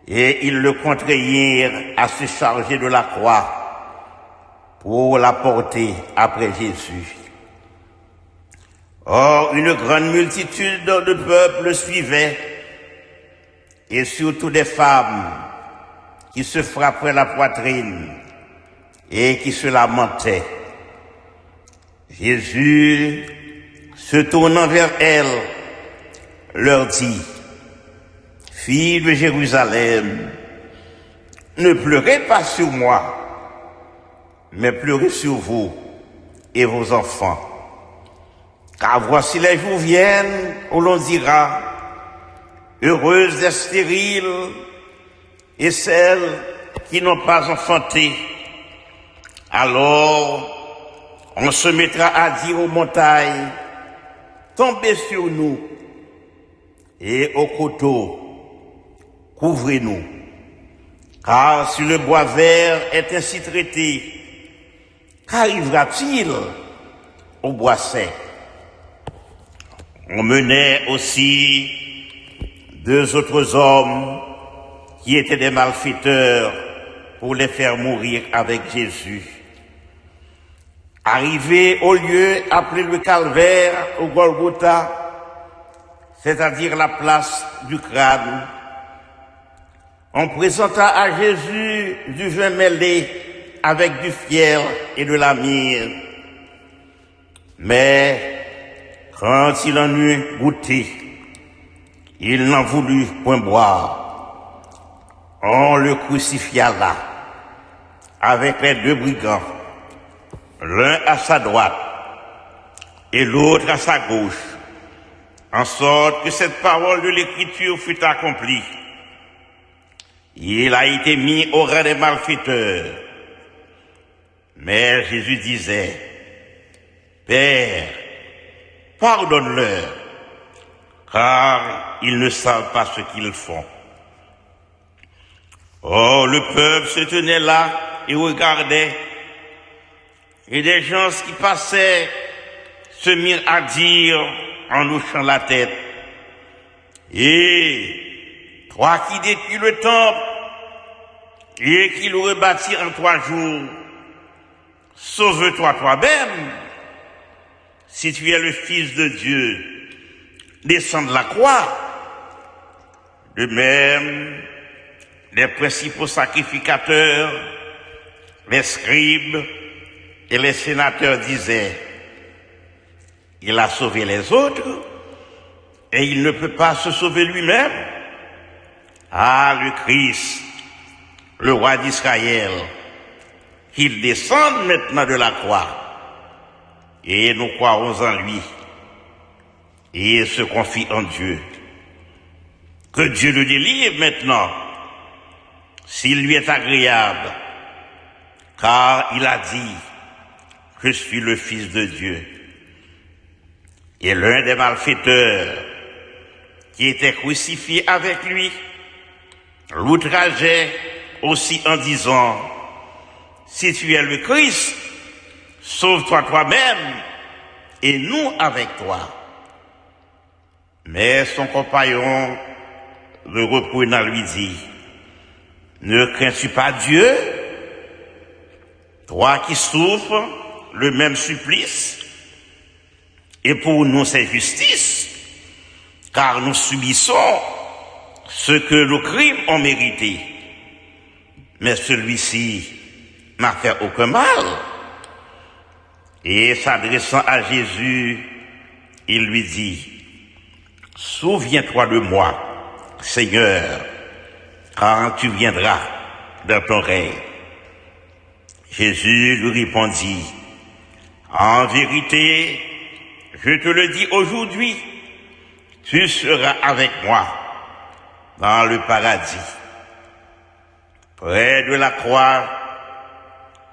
et ils le contraignirent à se charger de la croix pour la porter après Jésus. Or, une grande multitude de peuple le suivait, et surtout des femmes qui se frappaient la poitrine et qui se lamentaient. Jésus, se tournant vers elles, leur dit: Filles de Jérusalem, ne pleurez pas sur moi, mais pleurez sur vous et vos enfants. Car voici les jours viennent où l'on dira: heureuses les stériles et celles qui n'ont pas enfanté. Alors, on se mettra à dire aux montagnes: tombez sur nous, et aux coteaux: couvrez-nous. Car si le bois vert est ainsi traité, qu'arrivera-t-il au bois sec? On menait aussi 2 autres hommes qui étaient des malfaiteurs pour les faire mourir avec Jésus. Arrivés au lieu appelé le Calvaire, au Golgotha, c'est-à-dire la place du crâne, on présenta à Jésus du vin mêlé avec du fiel et de la myrrhe. Mais quand il en eut goûté, il n'en voulut point boire. On le crucifia là, avec les 2 brigands, l'un à sa droite et l'autre à sa gauche, en sorte que cette parole de l'Écriture fut accomplie. Il a été mis au rang des malfaiteurs. Mais Jésus disait: Père, pardonne-leur, car ils ne savent pas ce qu'ils font. Oh, le peuple se tenait là et regardait, et des gens qui passaient se mirent à dire en hochant la tête: Et toi qui détruis le temple et qui le rebâtis en 3 jours, sauve-toi toi-même. Si tu es le Fils de Dieu, descends de la croix. De même, les principaux sacrificateurs, les scribes et les sénateurs disaient: Il a sauvé les autres et il ne peut pas se sauver lui-même. Ah, le Christ, le roi d'Israël, qu'il descende maintenant de la croix, et nous croirons en lui, et se confie en Dieu. Que Dieu le délivre maintenant, s'il lui est agréable, car il a dit: Je suis le Fils de Dieu. Et l'un des malfaiteurs qui était crucifié avec lui l'outrageait aussi en disant: Si tu es le Christ, sauve-toi toi-même et nous avec toi. Mais son compagnon, le reprenant, lui dit: Ne crains-tu pas Dieu, toi qui souffres le même supplice? Et pour nous c'est justice, car nous subissons ce que nos crimes ont mérité. Mais celui-ci n'a fait aucun mal. Et s'adressant à Jésus, il lui dit: Souviens-toi de moi, Seigneur, quand tu viendras dans ton règne. Jésus lui répondit: En vérité, je te le dis aujourd'hui, tu seras avec moi dans le paradis. Près de la croix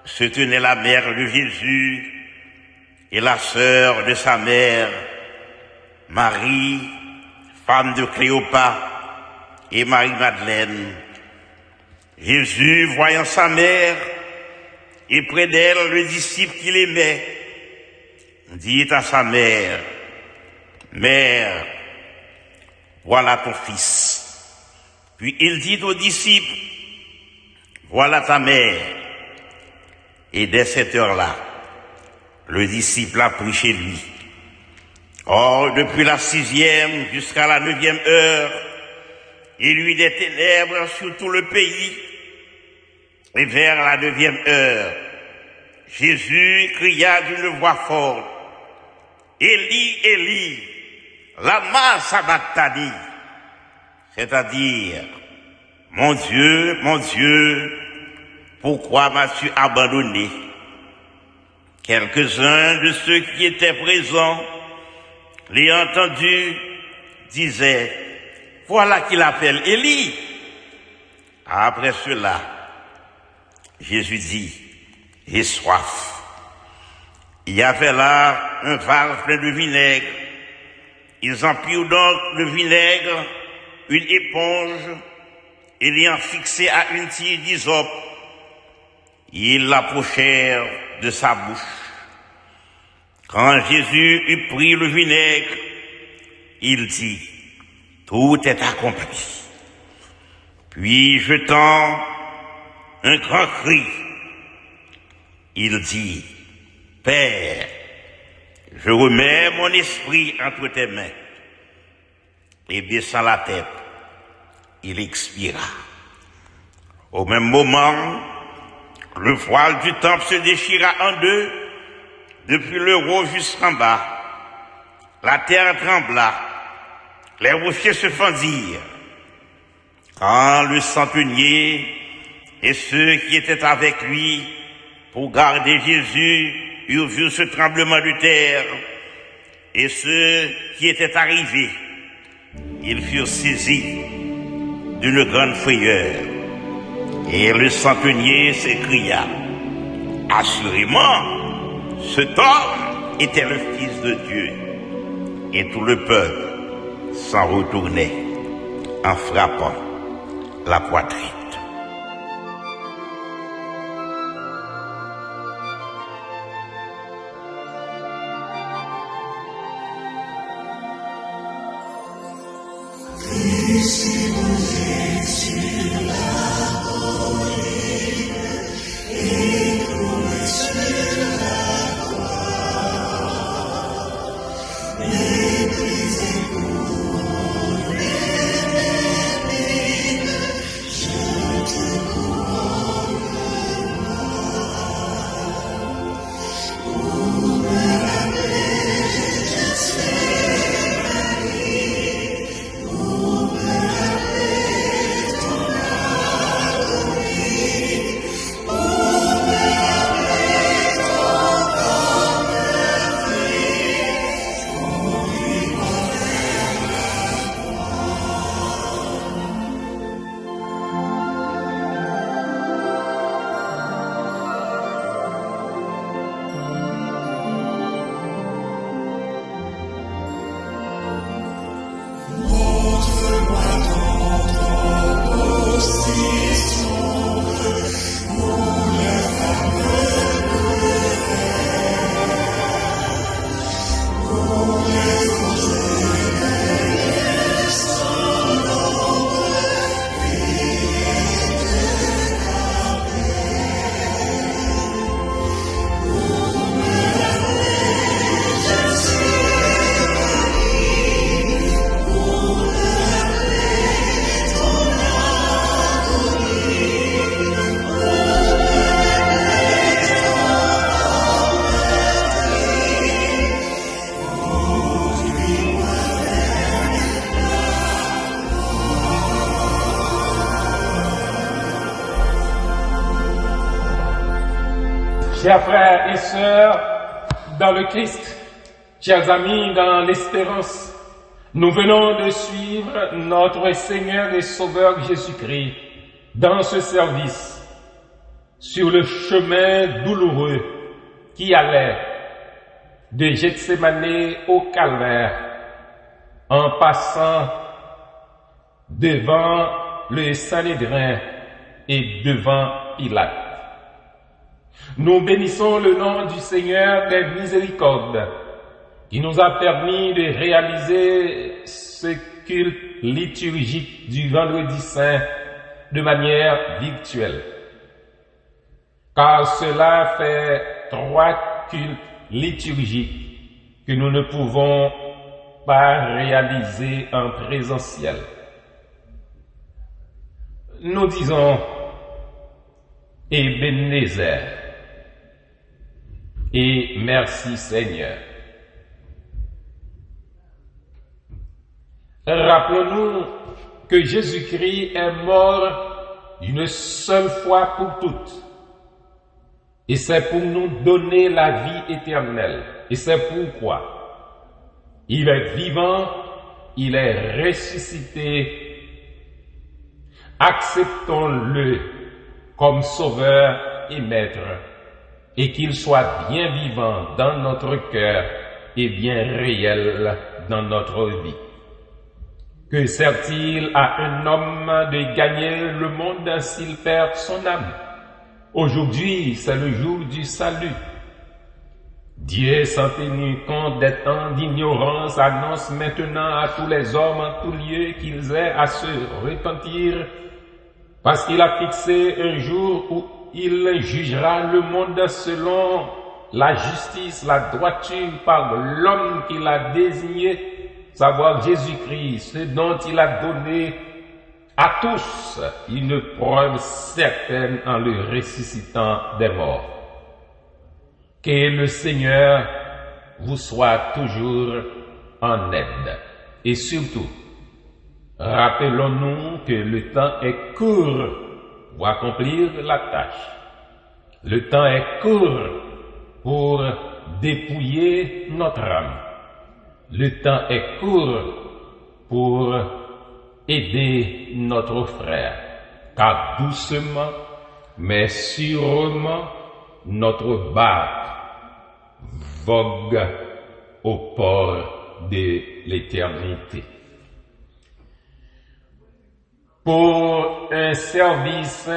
se tenait la mère de Jésus et la sœur de sa mère, Marie, femme de Cléopas, et Marie-Madeleine. Jésus, voyant sa mère, et près d'elle le disciple qu'il aimait, dit à sa mère, « Mère, voilà ton fils. » Puis il dit au disciple, « Voilà ta mère. » Et dès cette heure-là, le disciple a pris chez lui. Or, depuis la 6e jusqu'à la 9e heure, il y eut des ténèbres sur tout le pays. Et vers la 9e heure, Jésus cria d'une voix forte, « Élie, Élie, lama sabachthani » c'est-à-dire, « Mon Dieu, pourquoi m'as-tu abandonné ?» Quelques-uns de ceux qui étaient présents, l'ayant entendu, disaient, « Voilà qu'il appelle Élie. » Après cela, Jésus dit, « J'ai soif. » Il y avait là un vase plein de vinaigre. Ils empirent donc le vinaigre, une éponge, et l'ayant fixé à une tire d'hysope, ils l'approchèrent de sa bouche. Quand Jésus eut pris le vinaigre, il dit, « Tout est accompli. » Puis jetant un grand cri, il dit, « Père, je remets mon esprit entre tes mains. » Et baissant la tête, il expira. Au même moment, le voile du temple se déchira en deux, depuis le haut jusqu'en bas. La terre trembla, les rochers se fendirent. Quand le centenier et ceux qui étaient avec lui pour garder Jésus eurent vu ce tremblement de terre, et ceux qui étaient arrivés, ils furent saisis d'une grande frayeur. Et le centenier s'écria, « Assurément, cet homme était le Fils de Dieu. » Et tout le peuple s'en retournait en frappant la poitrine. Chers frères et sœurs dans le Christ, chers amis dans l'espérance, Nous venons de suivre notre Seigneur et Sauveur Jésus-Christ dans ce service, sur le chemin douloureux qui allait de Gethsémani au Calvaire, en passant devant le Sanhédrin et devant Pilate. Nous bénissons le nom du Seigneur des miséricordes, qui nous a permis de réaliser ce culte liturgique du Vendredi Saint de manière virtuelle. Car cela fait 3 cultes liturgiques que nous ne pouvons pas réaliser en présentiel. Nous disons Ebenezer et merci Seigneur. Rappelons-nous que Jésus-Christ est mort une seule fois pour toutes. Et c'est pour nous donner la vie éternelle. Et c'est pourquoi il est vivant, il est ressuscité. Acceptons-le comme sauveur et maître, et qu'il soit bien vivant dans notre cœur et bien réel dans notre vie. Que sert-il à un homme de gagner le monde s'il perd son âme? Aujourd'hui, c'est le jour du salut. Dieu, sans tenir compte des temps d'ignorance, annonce maintenant à tous les hommes en tout lieu qu'ils aient à se repentir, parce qu'il a fixé un jour où il jugera le monde selon la justice, la droiture par l'homme qu'il a désigné, savoir Jésus-Christ, ce dont il a donné à tous une preuve certaine en le ressuscitant des morts. Que le Seigneur vous soit toujours en aide. Et surtout, rappelons-nous que le temps est court pour accomplir la tâche. Le temps est court pour dépouiller notre âme. Le temps est court pour aider notre frère, car doucement, mais sûrement, notre barque vogue au port de l'éternité. Pour un service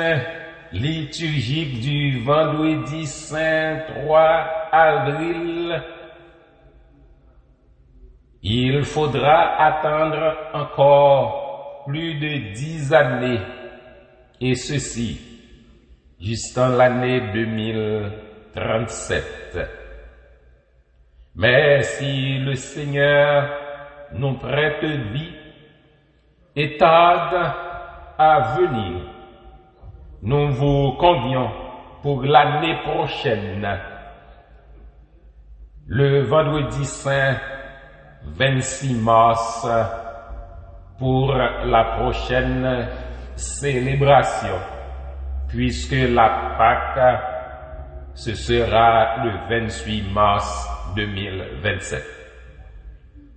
liturgique du Vendredi Saint 3 avril, il faudra attendre encore plus de 10 années, et ceci jusqu'en l'année 2037. Mais si le Seigneur nous prête vie et tarde à venir, nous vous convions pour l'année prochaine, le Vendredi Saint 26 mars, pour la prochaine célébration, puisque la Pâque, ce sera le 28 mars 2027.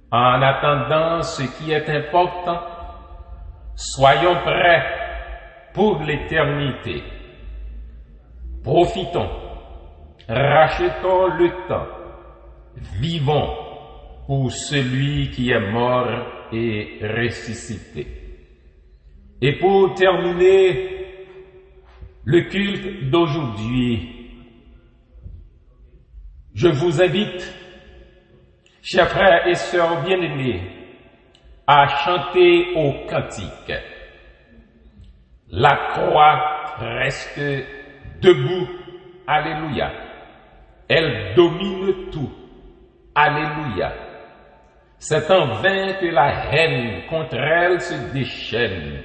En attendant ce qui est important, soyons prêts pour l'éternité. Profitons, rachetons le temps, vivons pour celui qui est mort et ressuscité. Et pour terminer le culte d'aujourd'hui, je vous invite, chers frères et sœurs bien-aimés, à chanter au cantique. La croix reste debout, alléluia. Elle domine tout, alléluia. C'est en vain que la haine contre elle se déchaîne.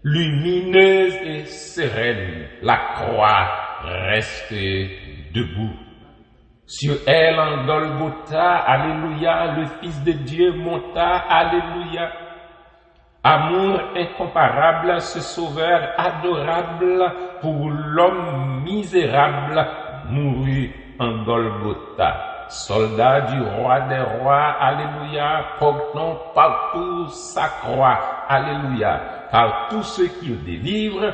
Lumineuse et sereine, la croix reste debout. Sur elle en Golgotha, alléluia, le Fils de Dieu monta, alléluia. Amour incomparable, ce sauveur adorable pour l'homme misérable mourut en Golgotha. Soldats du roi des rois, alléluia, portant partout sa croix, alléluia, car tous ceux qu'il délivre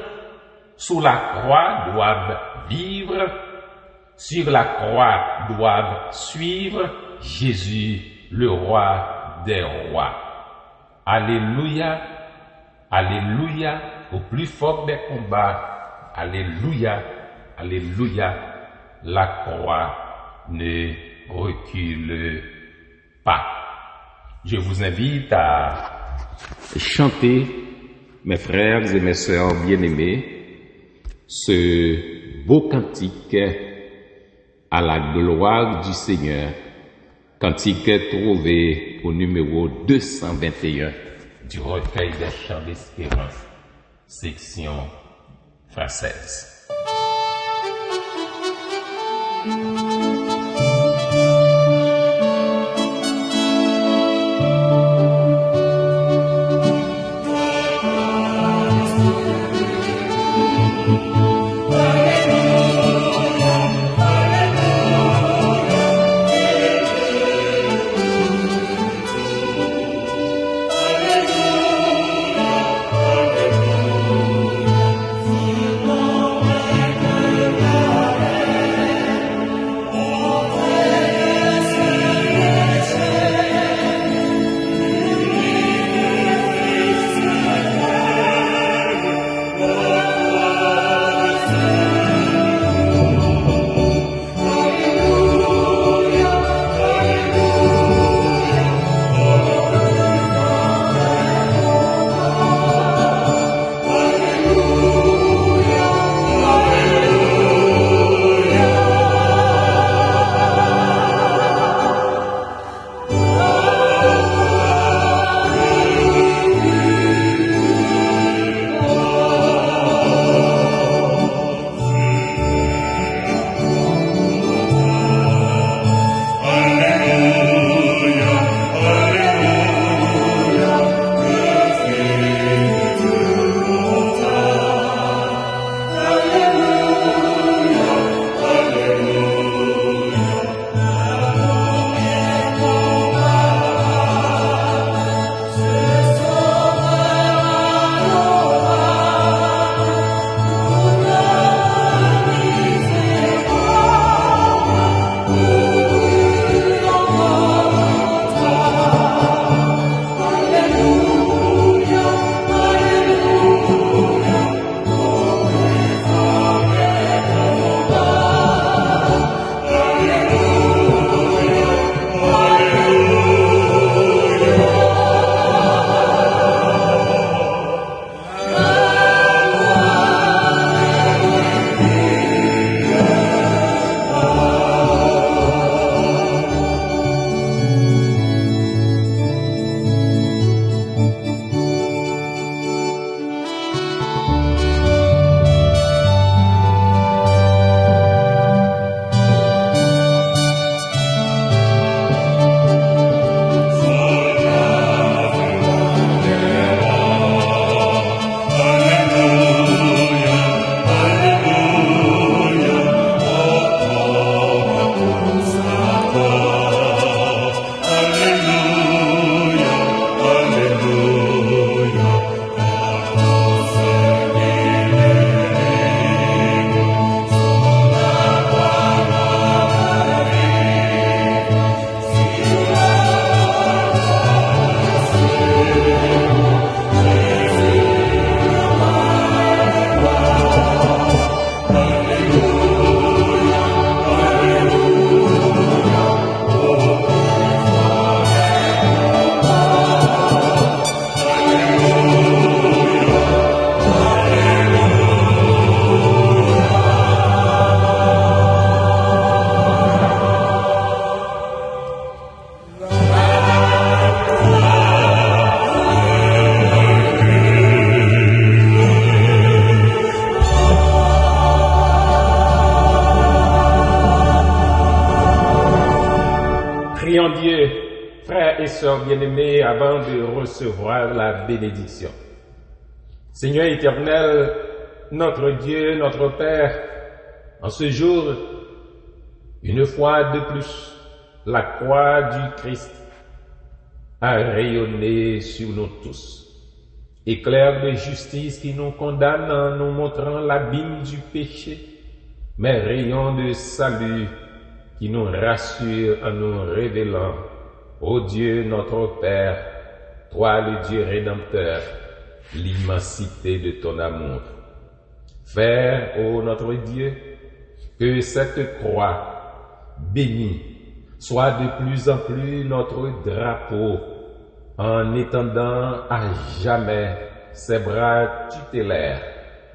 sous la croix doivent vivre, sur la croix doivent suivre Jésus, le roi des rois. Alléluia, alléluia, au plus fort des combats, alléluia, alléluia, la croix ne recule pas. Je vous invite à chanter, mes frères et mes sœurs bien-aimés, ce beau cantique à la gloire du Seigneur, cantique trouvé au numéro 221 du recueil des chants d'espérance, section française. Prions Dieu, frères et sœurs bien-aimés, avant de recevoir la bénédiction. Seigneur éternel, notre Dieu, notre Père, en ce jour, une fois de plus, la croix du Christ a rayonné sur nous tous. Éclair de justice qui nous condamne en nous montrant l'abîme du péché, mais rayon de salut qui nous rassure en nous révélant, ô Dieu notre Père, toi le Dieu rédempteur, l'immensité de ton amour. Fais, ô notre Dieu, que cette croix bénie soit de plus en plus notre drapeau, en étendant à jamais ses bras tutélaires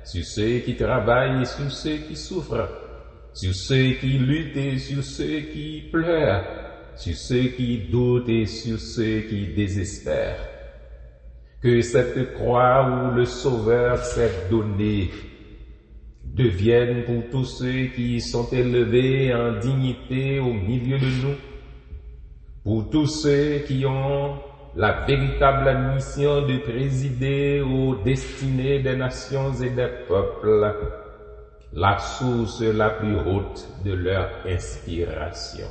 sur ceux qui travaillent et sur ceux qui souffrent, sur ceux qui luttent et sur ceux qui pleurent, sur ceux qui doutent et sur ceux qui désespèrent. Que cette croix où le Sauveur s'est donné devienne pour tous ceux qui sont élevés en dignité au milieu de nous, pour tous ceux qui ont la véritable mission de présider aux destinées des nations et des peuples, la source la plus haute de leur inspiration.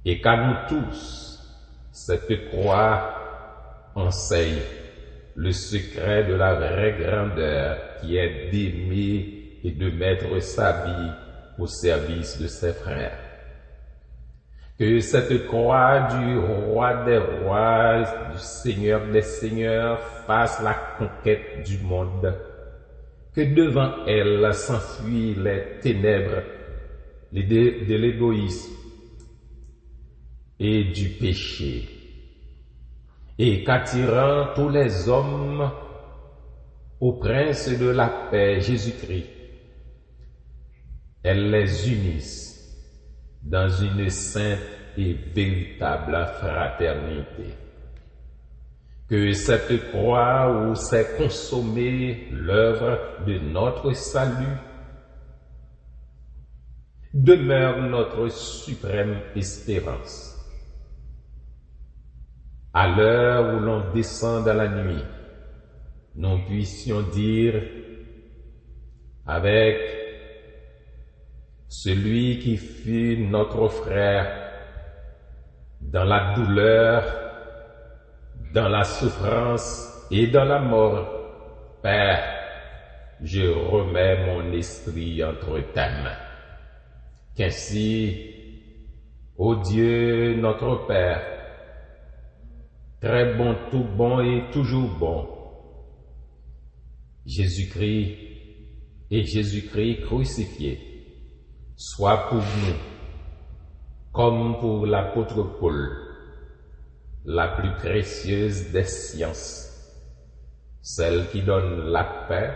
Et qu'à nous tous, cette croix enseigne le secret de la vraie grandeur qui est d'aimer et de mettre sa vie au service de ses frères. Que cette croix du roi des rois, du Seigneur des seigneurs fasse la conquête du monde. Que devant elle s'enfuient les ténèbres de l'égoïsme et du péché. Et qu'attirant tous les hommes au prince de la paix, Jésus-Christ, elle les unisse dans une sainte et véritable fraternité. Que cette croix où s'est consommée l'œuvre de notre salut demeure notre suprême espérance. À l'heure où l'on descend dans la nuit, nous puissions dire avec celui qui fut notre frère dans la douleur, dans la souffrance et dans la mort, Père, je remets mon esprit entre ta main. Qu'ainsi, ô Dieu notre Père, très bon, tout bon et toujours bon, Jésus-Christ et Jésus-Christ crucifié, soit pour nous, comme pour l'apôtre Paul, la plus précieuse des sciences, celle qui donne la paix,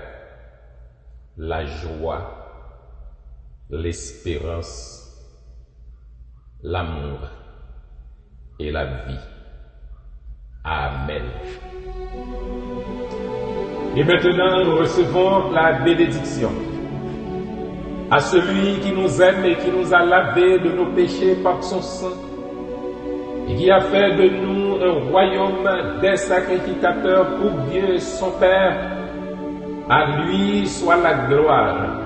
la joie, l'espérance, l'amour et la vie. Amen. Et maintenant, nous recevons la bénédiction. À celui qui nous aime et qui nous a lavés de nos péchés par son sang, et qui a fait de nous un royaume des sacrificateurs pour Dieu son Père, à lui soit la gloire,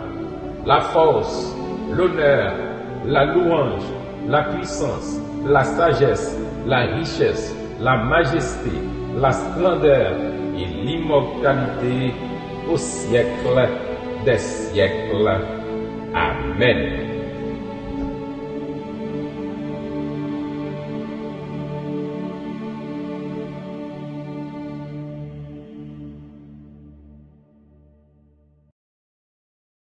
la force, l'honneur, la louange, la puissance, la sagesse, la richesse, la majesté, la splendeur et l'immortalité au siècle des siècles. Amen.